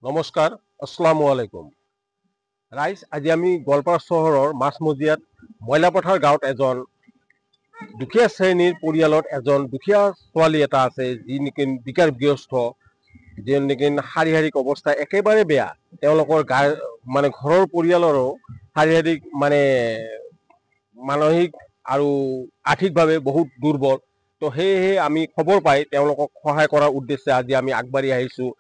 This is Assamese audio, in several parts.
নমস্কাৰ, আসসালামু আলাইকুম। ৰাইজ, আজি আমি গোৱালপাৰা চহৰৰ মাছমজিয়াত মইলাপথাৰ গাঁৱত এজন দুখীয়া শ্ৰেণীৰ পৰিয়ালত এজন দুখীয়া ছোৱালী এটা আছে, যি নেকি বিকাৰগ্ৰস্ত, যি নেকি শাৰীৰিক অৱস্থা একেবাৰে বেয়া। তেওঁলোকৰ ঘৰৰ পৰিয়ালৰো শাৰীৰিক মানসিক আৰু আৰ্থিকভাৱে বহুত দুৰ্বল। তো সেয়েহে আমি খবৰ পাই তেওঁলোকক সহায় কৰাৰ উদ্দেশ্যে আজি আমি আগবাঢ়ি আহিছোঁ।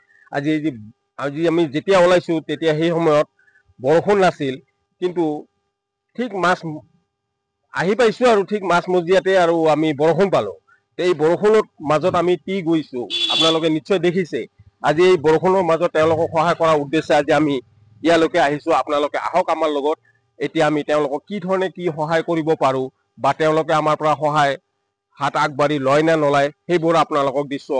আজি আমি যেতিয়া ওলাইছোঁ তেতিয়া সেই সময়ত বৰষুণ নাছিল, কিন্তু ঠিক আহি পাইছোঁ আৰু ঠিক মাছমজিয়াতে আৰু আমি বৰষুণ পালোঁ। এই বৰষুণৰ মাজত আমি গৈছোঁ, আপোনালোকে নিশ্চয় দেখিছে। আজি এই বৰষুণৰ মাজত তেওঁলোকক সহায় কৰাৰ উদ্দেশ্যে আজি আমি ইয়ালৈকে আহিছোঁ। আপোনালোকে আহক আমাৰ লগত। এতিয়া আমি তেওঁলোকক কি ধৰণে কি সহায় কৰিব পাৰোঁ, বা তেওঁলোকে আমাৰ পৰা সহায় হাত আগবাঢ়ি লয় নে নলয়, সেইবোৰ আপোনালোকক দৃশ্য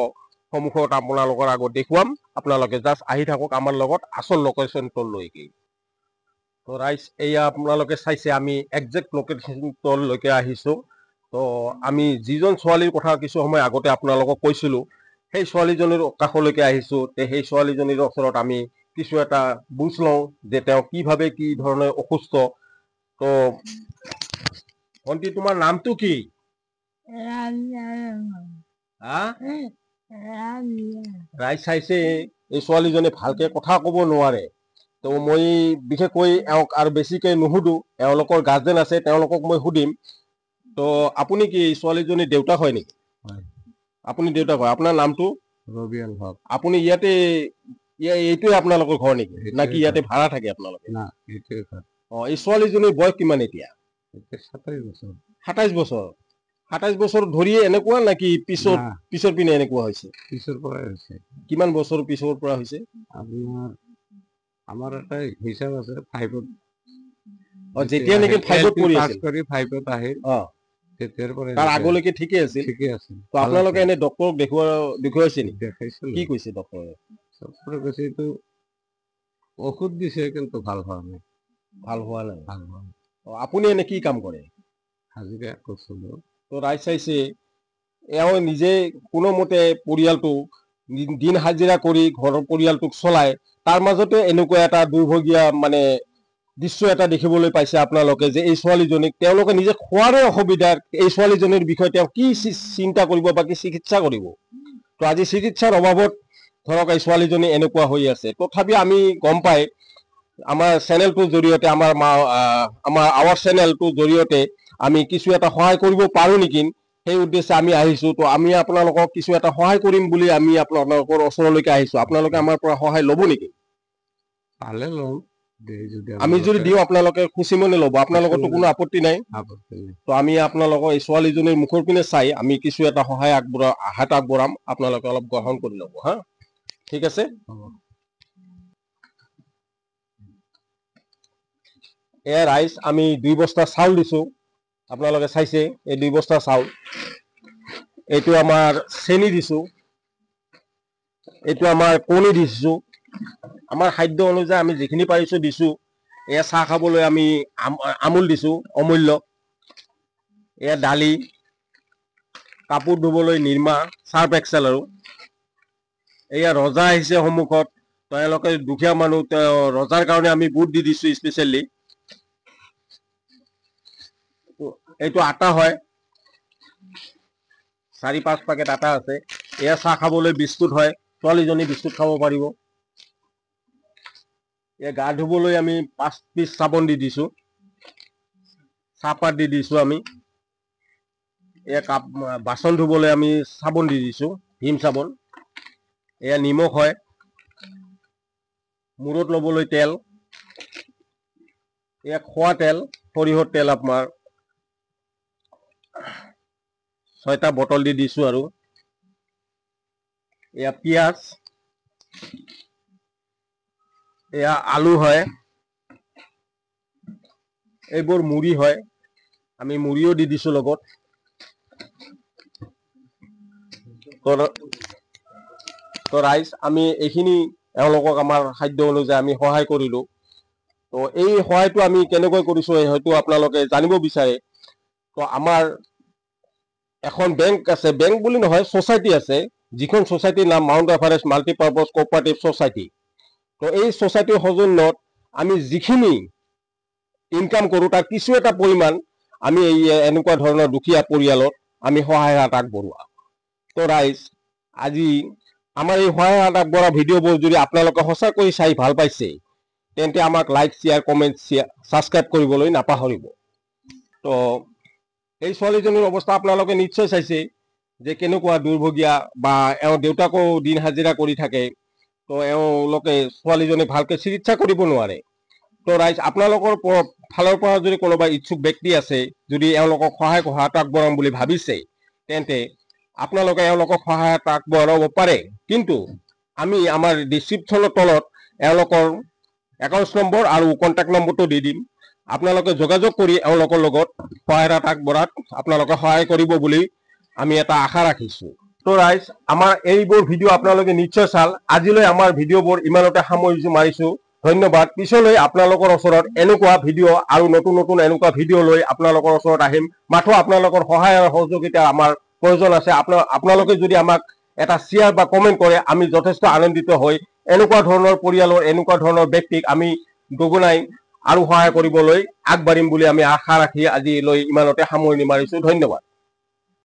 সন্মুখত আপোনালোকৰ আগত দেখুৱাম। আপোনালোকে জাষ্ট আহি থাকক আমাৰ লগত আচল লোকেশ্যনটোলৈকে। তো ৰাইজ, এয়া আপোনালোকে চাইছে আমি একজেক্ট লোকেশ্যনটোলৈকে আহিছোঁ। তো আমি যিজন ছোৱালীৰ কথা কিছু সময় আগতে আপোনালোকক কৈছিলোঁ, সেই ছোৱালীজনীৰ কাষলৈকে আহিছোঁ। সেই ছোৱালীজনীৰ ওচৰত আমি কিছু এটা বুজ লওঁ যে তেওঁ কিভাৱে কি ধৰণে অসুস্থ। তো ভণ্টি, তোমাৰ নামটো কি? ৰাইজ চাইছে, এই ছোৱালীজনী ভালকে কথা ক'ব নোৱাৰে। তো মই বিশেষকৈ এওঁক আৰু বেছিকৈ নুসুধো, এওঁলোকৰ গাৰ্জেন আছে, তেওঁলোকক মই সুধিম। তো আপুনি কি ছোৱালীজনীৰ দেউতাক হয় নেকি? আপুনি দেউতাক হয়। আপোনাৰ নামটো? ৰবিয়াল হক। আপুনি এইটোৱে আপোনালোকৰ ঘৰ নেকি, নাকি ইয়াতে ভাড়া থাকে আপোনালোকে? না, এইটোৱে ঘৰ। এই ছোৱালীজনীৰ বয়স কিমান এতিয়া? 27 বছৰ। 27 বছৰ। 27 বছৰ ধৰিয়ে এনেকুৱা, নাকি পিছৰ পিনে এনেকুৱা হৈছে? পিছৰ পৰাই হৈছে। কিমান বছৰ পিছৰ পৰা হৈছে? আমাৰ এটা হিচাপ আছে 5ত। যেতিয়া নেকি 5ত পঢ়ি আছিল, 5ত আহিল, তেতিয়াৰ পৰা তাৰ আগলৈকে ঠিকে আছিল। ঠিকে আছিল। তো আপোনালোকে এনে ডক্টৰক দেখুৱাইছে নেকি? দেখাইছিল। কি কৈছে ডক্টৰে? ডক্টৰে কৈছে এইটো ঔষধ দিছে, কিন্তু ভাল হোৱা নাই। ভাল হোৱা নাই। আপুনি এনে কি কাম কৰে? হাজিৰা কৰিছিলোঁ। তো ৰাইজ চাইছে, এওঁ নিজে কোনোমতে পৰিয়ালটোক দিন হাজিৰা কৰি ঘৰৰ পৰিয়ালটোক চলায়। তাৰ মাজতে এনেকুৱা এটা দুৰ্ভগীয়া দৃশ্য এটা দেখিবলৈ পাইছে আপোনালোকে, যে এই ছোৱালীজনীক তেওঁলোকে নিজে খোৱাৰে অসুবিধাৰ, এই ছোৱালীজনীৰ বিষয়ে তেওঁ কি চিন্তা কৰিব বা কি চিকিৎসা কৰিব। তো আজি চিকিৎসাৰ অভাৱত ধৰক এই ছোৱালীজনী এনেকুৱা হৈ আছে। তথাপি আমি গম পাই আমাৰ চেনেলটোৰ জৰিয়তে, আমাৰ চেনেলটোৰ জৰিয়তে আমি কিছু এটা সহায় কৰিব পাৰোঁ নেকি, সেই উদ্দেশ্যে আমি আহিছোঁ। তো আমি আপোনালোকক কিছু এটা সহায় কৰিম বুলি আমি আপোনালোকৰ ওচৰলৈকে আহিছোঁ। আপোনালোকে আমাৰ পৰা সহায় ল'ব নেকি? পালে ল'ম। আমি যদি দিওঁ আপোনালোকে খুচি মনে ল'ব? আপোনালোকৰতো কোনো আপত্তি নাই? তো আমি আপোনালোকৰ এই ছোৱালীজনীৰ মুখৰ পিনে চাই আমি কিছু এটা সহায় হাত আগবঢ়াম। আপোনালোকে অলপ গ্ৰহণ কৰি ল'ব, হা? ঠিক আছে। এয়া ৰাইজ, আমি 2 বস্তা চাউল দিছোঁ। আপোনালোকে চাইছে, এই 2 বস্তা চাউল। এইটো আমাৰ চেনি দিছোঁ, এইটো আমাৰ কণী দিছোঁ। আমাৰ খাদ্য অনুযায়ী আমি যিখিনি পাৰিছোঁ দিছোঁ। এয়া চাহ খাবলৈ আমি আমুল দিছোঁ, অমূল্য। এয়া দালি, কাপোৰ ধুবলৈ নিৰ্মা, চাৰ্ফ এক্সেল। আৰু এয়া ৰজা আহিছে সন্মুখত। তেওঁলোকে দুখীয়া মানুহ, ৰজাৰ কাৰণে আমি বুট দি দিছোঁ স্পেচিয়েলি। এইটো আটা হয়, 4-5 পেকেট আটা আছে। এয়া চাহ খাবলৈ বিস্কুট হয়, ছোৱালীজনী বিস্কুট খাব পাৰিব। এয়া গা ধুবলৈ আমি 5 পিচ চাবোন দি দিছোঁ, চাহপাত দি দিছোঁ আমি। এয়া বাচন ধুবলৈ আমি চাবোন দি দিছোঁ, ভীম চাবোন। এয়া নিমখ হয়, মূৰত ল'বলৈ তেল। এয়া খোৱা তেল, সৰিয়হৰ তেল আপোনাৰ 6টা বটল দি দিছোঁ। আৰু এয়া পিঁয়াজ, এয়া আলু হয়, এইবোৰ মুড়ি হয়, আমি মুড়িও দি দিছোঁ লগত। তো ৰাইজ, আমি এইখিনি এওঁলোকক আমাৰ খাদ্য অনুযায়ী আমি সহায় কৰিলোঁ। তো এই সহায়টো আমি কেনেকৈ কৰিছোঁ হয়তো আপোনালোকে জানিব বিচাৰে। তো আমাৰ এখন বেংক আছে, বেংক বুলি নহয়, ছ'চাইটি আছে, যিখন ছ'চাইটিৰ নাম mount Everest multipurpose cooperative society. তো এই সোসাইটিৰ সৌজন্যত আমি যিখিনি ইনকাম কৰোঁ তাৰ কিছু এটা পৰিমাণ আমি এই এনেকুৱা ধৰণৰ দুখীয়া পৰিয়ালত আমি সহায় হাত আগবঢ়োৱা। তো ৰাইজ, আজি আমাৰ এই সহায় হাত আগবঢ়োৱা ভিডিঅ'বোৰ যদি আপোনালোকে সঁচাকৈ চাই ভাল পাইছে, তেন্তে আমাক লাইক, শ্বেয়াৰ, কমেণ্ট, ছাবস্ক্ৰাইব কৰিবলৈ নাপাহৰিব। তো এই ছোৱালীজনীৰ অৱস্থা আপোনালোকে নিশ্চয় চাইছে যে কেনেকুৱা দুৰ্ভগীয়া, বা এওঁৰ দেউতাকো দিন হাজিৰা কৰি থাকে। তো এওঁলোকে ছোৱালীজনী ভালকৈ চিকিৎসা কৰিব নোৱাৰে। তো ৰাইজ, আপোনালোকৰ ফালৰ পৰা যদি কোনোবা ইচ্ছুক ব্যক্তি আছে, যদি এওঁলোকক সহায় আগবঢ়াম বুলি ভাবিছে, তেন্তে আপোনালোকে এওঁলোকক সহায় আগবঢ়াব পাৰে। কিন্তু আমি আমাৰ ডিছক্ৰিপশ্যনৰ তলত এওঁলোকৰ একাউণ্ট নম্বৰ আৰু কণ্টেক্ট নম্বৰটো দি দিম। আপোনালোকে যোগাযোগ কৰি এওঁলোকৰ লগত সহায় আগবঢ়াত আপোনালোকে সহায় কৰিব বুলি আমি এটা আশা ৰাখিছোঁ। তো ৰাইজ, আমাৰ এইবোৰ ভিডিঅ' আপোনালোকে নিশ্চয় চাল। আজিলৈ আমাৰ ভিডিঅ'বোৰ ইমানতে সামৰি মাৰিছোঁ। ধন্যবাদ। পিছলৈ আপোনালোকৰ ওচৰত এনেকুৱা ভিডিঅ' আৰু নতুন নতুন এনেকুৱা ভিডিঅ' লৈ আপোনালোকৰ ওচৰত আহিম। মাথো আপোনালোকৰ সহায় আৰু সহযোগিতা আমাৰ প্ৰয়োজন আছে। আপোনালোকে যদি আমাক এটা শ্বেয়াৰ বা কমেণ্ট কৰে, আমি যথেষ্ট আনন্দিত হৈ এনেকুৱা ধৰণৰ পৰিয়ালৰ, এনেকুৱা ধৰণৰ ব্যক্তিক আমি দুগুণাই আৰু সহায় কৰিবলৈ আগবাঢ়িম বুলি আমি আশা ৰাখি আজিলৈ ইমানতে সামৰণি মাৰিছোঁ। ধন্যবাদ।